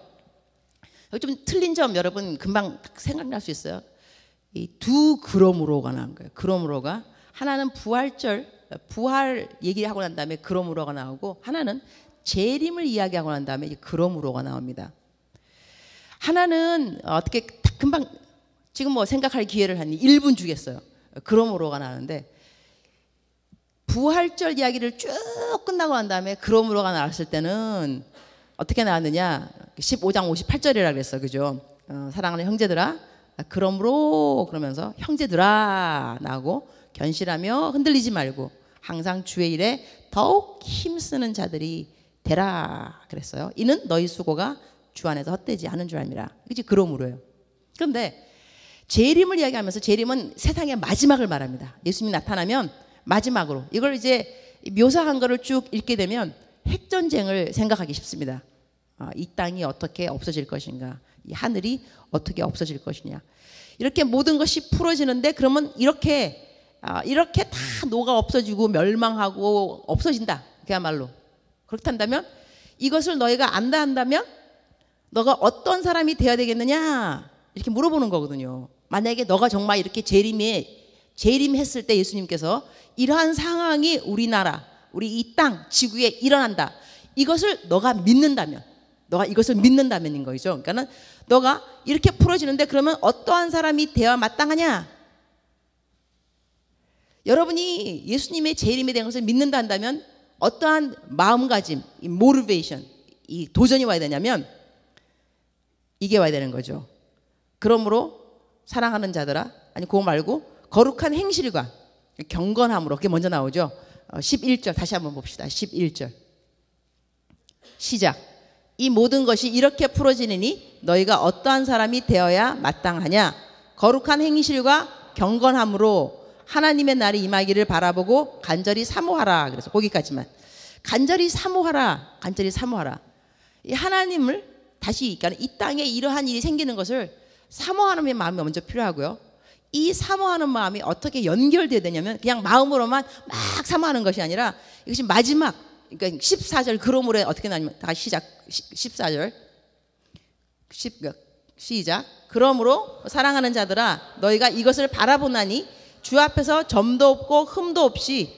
여기 좀 틀린 점 여러분 금방 생각날 수 있어요. 이 두 그러므로가 나온 거예요. 그러므로가 하나는 부활 얘기하고 난 다음에 그러므로가 나오고 하나는 재림을 이야기하고 난 다음에 그러므로가 나옵니다. 하나는 어떻게 금방 지금 뭐 생각할 기회를 한 1분 주겠어요. 그러므로가 나오는데 부활절 이야기를 쭉 끝나고 난 다음에 그러므로가 나왔을 때는 어떻게 나왔느냐? 15장 58절이라 그랬어. 그죠? 사랑하는 형제들아, 그러므로 그러면서 형제들아 나오고 견실하며 흔들리지 말고 항상 주의 일에 더욱 힘쓰는 자들이 되라 그랬어요. 이는 너희 수고가 주 안에서 헛되지 않은 줄 알미라. 그치? 그러므로요. 그런데 재림을 이야기하면서 재림은 세상의 마지막을 말합니다. 예수님이 나타나면 마지막으로 이걸 이제 묘사한 거를 쭉 읽게 되면 핵전쟁을 생각하기 쉽습니다. 이 땅이 어떻게 없어질 것인가, 이 하늘이 어떻게 없어질 것이냐, 이렇게 모든 것이 풀어지는데 그러면 이렇게 다 녹아 없어지고 멸망하고 없어진다. 그야말로 그렇단다면 이것을 너희가 안다 한다면 너가 어떤 사람이 되어야 되겠느냐 이렇게 물어보는 거거든요. 만약에 너가 정말 이렇게 재림했을 때 예수님께서 이러한 상황이 우리나라, 우리 이 땅, 지구에 일어난다. 이것을 너가 믿는다면, 너가 이것을 믿는다면인 거죠. 그러니까는 너가 이렇게 풀어지는데 그러면 어떠한 사람이 되어야 마땅하냐? 여러분이 예수님의 재림에 대한 것을 믿는다 한다면 어떠한 마음가짐, 이 모티베이션, 이 도전이 와야 되냐면 이게 와야 되는 거죠. 그러므로 사랑하는 자들아, 아니 그거 말고 거룩한 행실과 경건함으로, 그게 먼저 나오죠. 11절 다시 한번 봅시다. 11절 시작. 이 모든 것이 이렇게 풀어지느니 너희가 어떠한 사람이 되어야 마땅하냐? 거룩한 행실과 경건함으로 하나님의 날이 임하기를 바라보고 간절히 사모하라. 그래서 거기까지만. 간절히 사모하라. 간절히 사모하라. 이 하나님을 다시, 그러니까 이 땅에 이러한 일이 생기는 것을 사모하는 마음이 먼저 필요하고요. 이 사모하는 마음이 어떻게 연결되어야 되냐면 그냥 마음으로만 막 사모하는 것이 아니라 이것이 마지막, 그러니까 14절 그러므로 어떻게 나냐면 다 시작. 14절 시작. 그러므로 사랑하는 자들아 너희가 이것을 바라보나니 주 앞에서 점도 없고 흠도 없이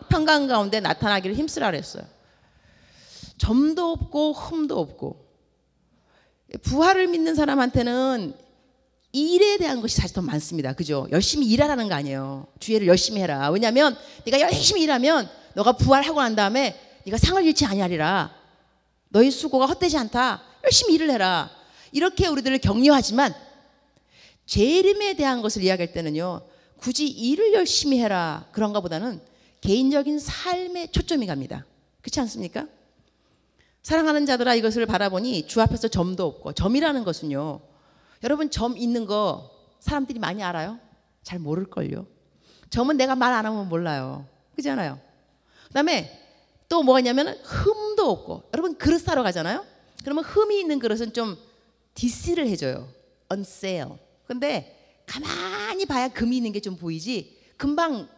평강 가운데 나타나기를 힘쓰라 그랬어요. 점도 없고 흠도 없고. 부활을 믿는 사람한테는 일에 대한 것이 사실 더 많습니다. 그죠? 열심히 일하라는 거 아니에요. 주일을 열심히 해라. 왜냐하면 네가 열심히 일하면 너가 부활하고 난 다음에 네가 상을 잃지 아니하리라. 너희 수고가 헛되지 않다. 열심히 일을 해라. 이렇게 우리들을 격려하지만 재림에 대한 것을 이야기할 때는요, 굳이 일을 열심히 해라 그런가 보다는 개인적인 삶에 초점이 갑니다. 그렇지 않습니까? 사랑하는 자들아 이것을 바라보니 주 앞에서 점도 없고. 점이라는 것은요, 여러분 점 있는 거 사람들이 많이 알아요? 잘 모를걸요. 점은 내가 말 안 하면 몰라요. 그렇잖아요. 그 다음에 또 뭐가 있냐면 흠도 없고. 여러분 그릇 사러 가잖아요. 그러면 흠이 있는 그릇은 좀 디스를 해줘요. on sale. 근데 가만히 봐야 금이 있는 게 좀 보이지, 금방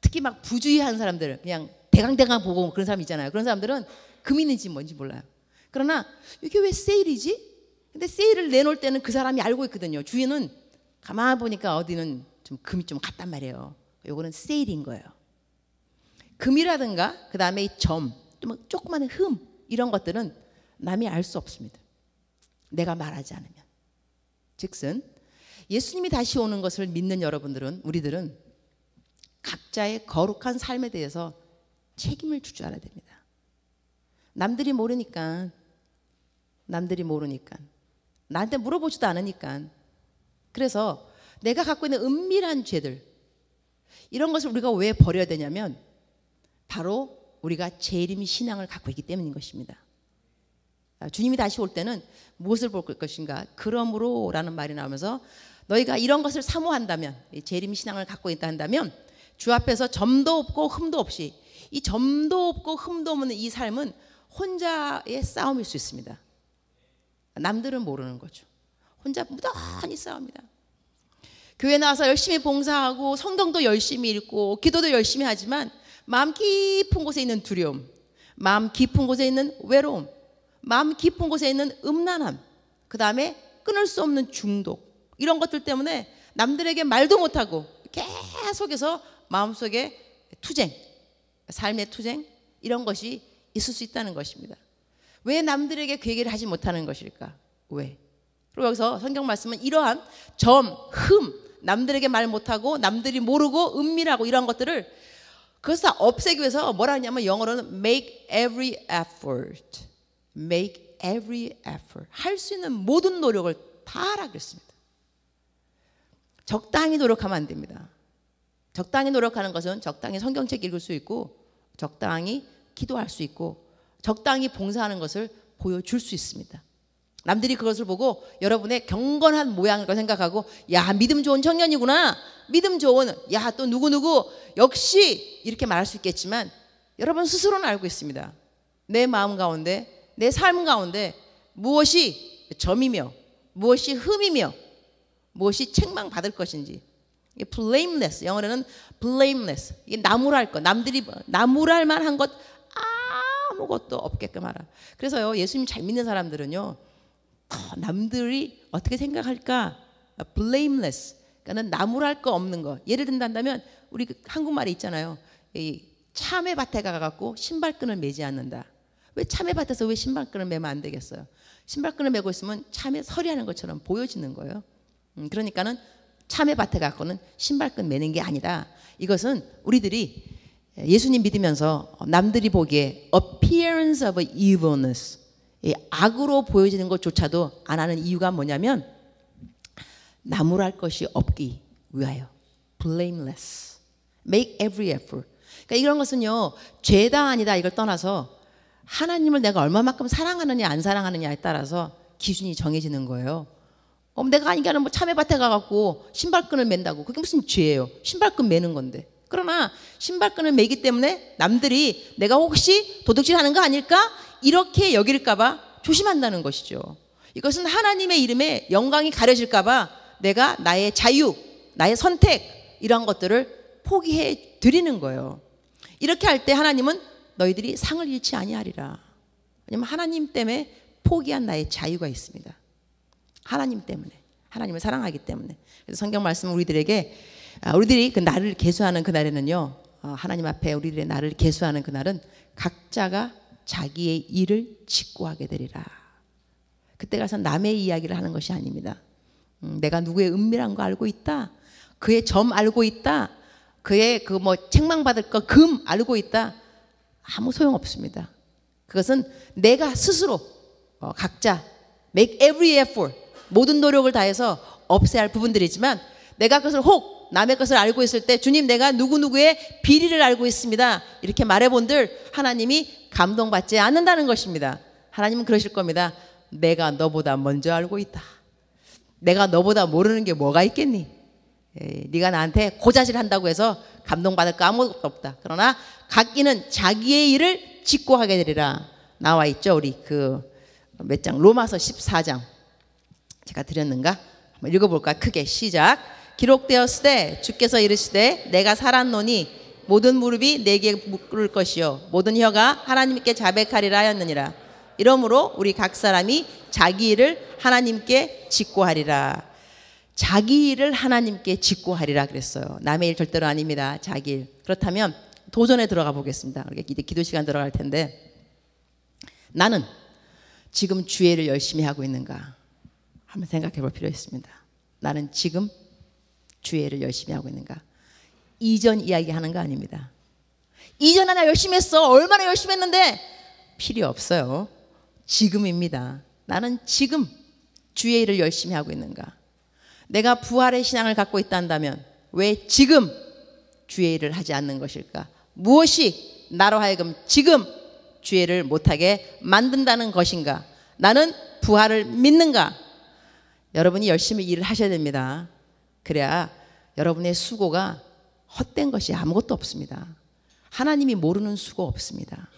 특히 막 부주의한 사람들, 그냥 대강대강 보고 그런 사람 있잖아요. 그런 사람들은 금이 있는지 뭔지 몰라요. 그러나 이게 왜 세일이지? 근데 세일을 내놓을 때는 그 사람이 알고 있거든요. 주인은 가만히 보니까 어디는 좀 금이 좀 같단 말이에요. 요거는 세일인 거예요. 금이라든가 그 다음에 이 점, 또 조그마한 흠, 이런 것들은 남이 알 수 없습니다. 내가 말하지 않으면. 즉슨 예수님이 다시 오는 것을 믿는 여러분들은, 우리들은 각자의 거룩한 삶에 대해서 책임을 줄 줄 알아야 됩니다. 남들이 모르니까 나한테 물어보지도 않으니까. 그래서 내가 갖고 있는 은밀한 죄들, 이런 것을 우리가 왜 버려야 되냐면 바로 우리가 재림 신앙을 갖고 있기 때문인 것입니다. 주님이 다시 올 때는 무엇을 볼 것인가? 그러므로 라는 말이 나오면서 너희가 이런 것을 사모한다면, 재림 신앙을 갖고 있다 한다면 주 앞에서 점도 없고 흠도 없이, 이 점도 없고 흠도 없는 이 삶은 혼자의 싸움일 수 있습니다. 남들은 모르는 거죠. 혼자 무던히 싸웁니다. 교회 나와서 열심히 봉사하고 성경도 열심히 읽고 기도도 열심히 하지만 마음 깊은 곳에 있는 두려움, 마음 깊은 곳에 있는 외로움, 마음 깊은 곳에 있는 음란함, 그 다음에 끊을 수 없는 중독, 이런 것들 때문에 남들에게 말도 못하고 계속해서 마음속에 투쟁, 삶의 투쟁, 이런 것이 있을 수 있다는 것입니다. 왜 남들에게 그 얘기를 하지 못하는 것일까? 왜? 그리고 여기서 성경 말씀은 이러한 점, 흠, 남들에게 말 못하고 남들이 모르고 은밀하고 이런 것들을 그것을 다 없애기 위해서 뭐라 하냐면 영어로는 make every effort. make every effort. 할 수 있는 모든 노력을 다 하라 그랬습니다. 적당히 노력하면 안 됩니다. 적당히 노력하는 것은 적당히 성경책 읽을 수 있고 적당히 기도할 수 있고 적당히 봉사하는 것을 보여줄 수 있습니다. 남들이 그것을 보고 여러분의 경건한 모양을 생각하고 야 믿음 좋은 청년이구나, 믿음 좋은 야 또 누구누구 역시 이렇게 말할 수 있겠지만 여러분 스스로는 알고 있습니다. 내 마음 가운데 내 삶 가운데 무엇이 점이며 무엇이 흠이며 무엇이 책망받을 것인지, 이게 blameless, 영어로는 blameless, 이게 나무랄 것, 남들이 나무랄 만한 것 아무것도 없게끔 하라. 그래서요 예수님 잘 믿는 사람들은요 남들이 어떻게 생각할까 blameless, 그러니까는 나무랄 거 없는 거. 예를 든다면 우리 한국말에 있잖아요, 이 참외밭에 가갖고 신발끈을 매지 않는다. 왜 참외밭에서 왜 신발끈을 매면 안 되겠어요? 신발끈을 매고 있으면 참외 서리하는 것처럼 보여지는 거예요. 그러니까는 참외밭에 가서는 신발끈 매는 게 아니라 이것은 우리들이 예수님 믿으면서 남들이 보기에 appearance of evilness, 악으로 보여지는 것조차도 안 하는 이유가 뭐냐면 나무랄 것이 없기 위하여. blameless, make every effort. 그러니까 이런 것은요 죄다 아니다 이걸 떠나서 하나님을 내가 얼마만큼 사랑하느냐 안 사랑하느냐에 따라서 기준이 정해지는 거예요. 내가 아니게는 뭐 참외밭에 가갖고 신발끈을 맨다고 그게 무슨 죄예요? 신발끈 매는 건데. 그러나 신발끈을 매기 때문에 남들이 내가 혹시 도둑질하는 거 아닐까 이렇게 여길까봐 조심한다는 것이죠. 이것은 하나님의 이름에 영광이 가려질까봐 내가 나의 자유, 나의 선택 이런 것들을 포기해 드리는 거예요. 이렇게 할 때 하나님은 너희들이 상을 잃지 아니하리라. 왜냐하면 하나님 때문에 포기한 나의 자유가 있습니다. 하나님 때문에, 하나님을 사랑하기 때문에. 그래서 성경 말씀 우리들에게 우리들이 그 나를 계수하는 그날에는요 하나님 앞에 우리들의 나를 계수하는 그날은 각자가 자기의 일을 직고하게 되리라. 그때 가서 남의 이야기를 하는 것이 아닙니다. 내가 누구의 은밀한 거 알고 있다, 그의 점 알고 있다, 그의 그 뭐 책망받을 거 금 알고 있다, 아무 소용 없습니다. 그것은 내가 스스로 각자 make every effort, 모든 노력을 다해서 없애야 할 부분들이지만 내가 그것을 혹 남의 것을 알고 있을 때 주님 내가 누구누구의 비리를 알고 있습니다 이렇게 말해본들 하나님이 감동받지 않는다는 것입니다. 하나님은 그러실 겁니다. 내가 너보다 먼저 알고 있다. 내가 너보다 모르는 게 뭐가 있겠니? 네가 나한테 고자질 한다고 해서 감동받을 거 아무것도 없다. 그러나 각기는 자기의 일을 직고하게 되리라. 나와 있죠. 우리 그 몇 장 로마서 14장 제가 드렸는가? 한번 읽어볼까? 크게 시작. 기록되었으되 주께서 이르시되 내가 살았노니 모든 무릎이 내게 꿇을 것이요 모든 혀가 하나님께 자백하리라 하였느니라. 이러므로 우리 각 사람이 자기 일을 하나님께 직고하리라. 자기 일을 하나님께 직고하리라 그랬어요. 남의 일 절대로 아닙니다. 자기 일. 그렇다면 도전에 들어가 보겠습니다. 이제 기도 시간 들어갈 텐데 나는 지금 주의를 열심히 하고 있는가 한번 생각해 볼 필요 있습니다. 나는 지금 주의를 열심히 하고 있는가. 이전 이야기하는 거 아닙니다. 이전에 나 열심히 했어. 얼마나 열심히 했는데 필요 없어요. 지금입니다. 나는 지금 주의 일을 열심히 하고 있는가. 내가 부활의 신앙을 갖고 있다면 왜 지금 주의 일을 하지 않는 것일까? 무엇이 나로 하여금 지금 주의 일을 못하게 만든다는 것인가? 나는 부활을 믿는가? 여러분이 열심히 일을 하셔야 됩니다. 그래야 여러분의 수고가 헛된 것이 아무것도 없습니다. 하나님이 모르는 수고 없습니다.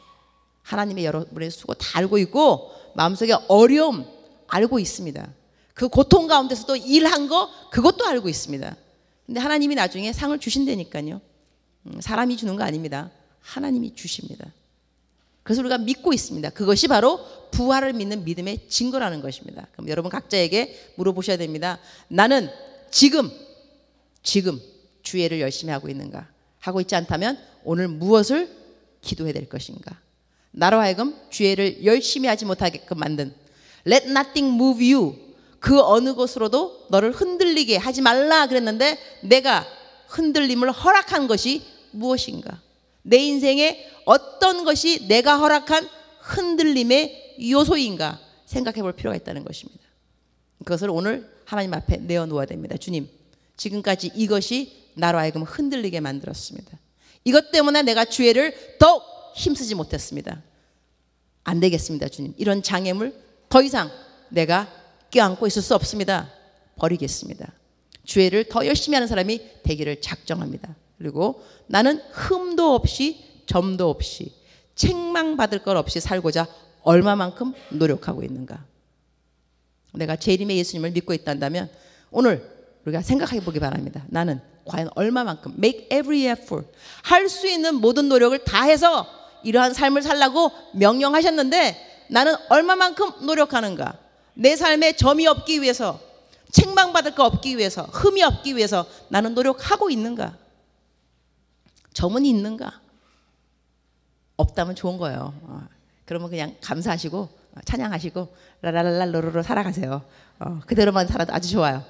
하나님의 여러분의 수고 다 알고 있고 마음속에 어려움 알고 있습니다. 그 고통 가운데서도 일한 거 그것도 알고 있습니다. 근데 하나님이 나중에 상을 주신다니까요. 사람이 주는 거 아닙니다. 하나님이 주십니다. 그래서 우리가 믿고 있습니다. 그것이 바로 부활을 믿는 믿음의 증거라는 것입니다. 그럼 여러분 각자에게 물어보셔야 됩니다. 나는 지금 주의 일을 열심히 하고 있는가? 하고 있지 않다면 오늘 무엇을 기도해야 될 것인가? 나로 하여금 주의 일을 열심히 하지 못하게끔 만든 Let nothing move you. 그 어느 것으로도 너를 흔들리게 하지 말라 그랬는데 내가 흔들림을 허락한 것이 무엇인가? 내 인생에 어떤 것이 내가 허락한 흔들림의 요소인가 생각해 볼 필요가 있다는 것입니다. 그것을 오늘 하나님 앞에 내어놓아야 됩니다. 주님, 지금까지 이것이 나로 하여금 흔들리게 만들었습니다. 이것 때문에 내가 주의를 더욱 힘쓰지 못했습니다. 안 되겠습니다. 주님, 이런 장애물 더 이상 내가 껴안고 있을 수 없습니다. 버리겠습니다. 주의를 더 열심히 하는 사람이 되기를 작정합니다. 그리고 나는 흠도 없이 점도 없이 책망받을 것 없이 살고자 얼마만큼 노력하고 있는가. 내가 제 이름의 예수님을 믿고 있다면 오늘 우리가 생각해 보기 바랍니다. 나는 과연 얼마만큼 make every effort, 할 수 있는 모든 노력을 다해서 이러한 삶을 살라고 명령하셨는데 나는 얼마만큼 노력하는가. 내 삶에 점이 없기 위해서, 책망받을 거 없기 위해서, 흠이 없기 위해서 나는 노력하고 있는가. 점은 있는가. 없다면 좋은 거예요. 그러면 그냥 감사하시고 찬양하시고 라라랄랄로로 살아가세요. 그대로만 살아도 아주 좋아요.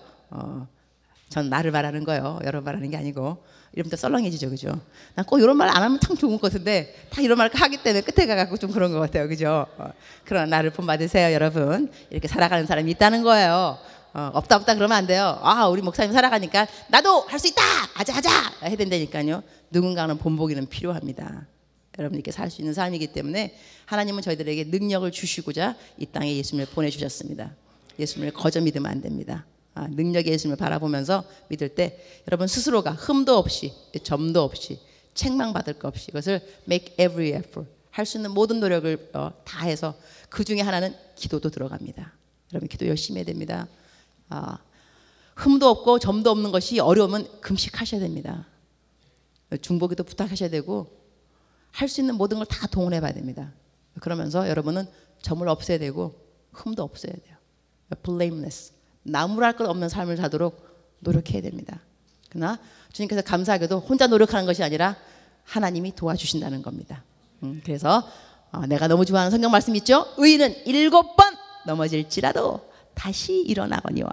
전 나를 말하는 거예요. 여러분 말하는 게 아니고. 이러면 또 썰렁해지죠, 그죠? 난 꼭 이런 말 안 하면 참 좋은 것 같은데 다 이런 말 하기 때문에 끝에 가갖고 좀 그런 것 같아요, 그죠? 그러나 나를 본받으세요, 여러분. 이렇게 살아가는 사람이 있다는 거예요. 없다 그러면 안 돼요. 우리 목사님 살아가니까 나도 할 수 있다, 하자 해야 된다니까요. 누군가는 본보기는 필요합니다. 여러분 이렇게 살 수 있는 삶이기 때문에 하나님은 저희들에게 능력을 주시고자 이 땅에 예수님을 보내주셨습니다. 예수님을 거저 믿으면 안 됩니다. 능력의 예수님을 바라보면서 믿을 때 여러분 스스로가 흠도 없이 점도 없이 책망받을 것 없이 이것을 make every effort, 할 수 있는 모든 노력을 다해서 그 중에 하나는 기도도 들어갑니다. 여러분 기도 열심히 해야 됩니다. 흠도 없고 점도 없는 것이 어려우면 금식하셔야 됩니다. 중보기도 부탁하셔야 되고 할 수 있는 모든 걸 다 동원해 봐야 됩니다. 그러면서 여러분은 점을 없애야 되고 흠도 없애야 돼요. blameless, 나무랄 것 없는 삶을 사도록 노력해야 됩니다. 그러나 주님께서 감사하게도 혼자 노력하는 것이 아니라 하나님이 도와주신다는 겁니다. 그래서 내가 너무 좋아하는 성경 말씀 있죠? 의인은 7번 넘어질지라도 다시 일어나거니와.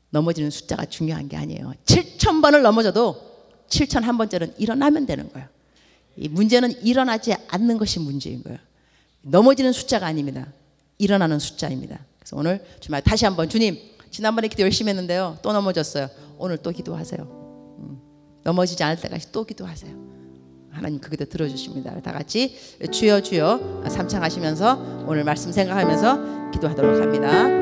넘어지는 숫자가 중요한 게 아니에요. 7,000번을 넘어져도 7,001번째는 일어나면 되는 거예요. 이 문제는 일어나지 않는 것이 문제인 거예요. 넘어지는 숫자가 아닙니다. 일어나는 숫자입니다. 그래서 오늘 주말 다시 한번 주님, 지난번에 기도 열심히 했는데요 또 넘어졌어요. 오늘 또 기도하세요. 넘어지지 않을 때까지 또 기도하세요. 하나님 그 기도 들어주십니다. 다 같이 주여 주여 삼창하시면서 오늘 말씀 생각하면서 기도하도록 합니다.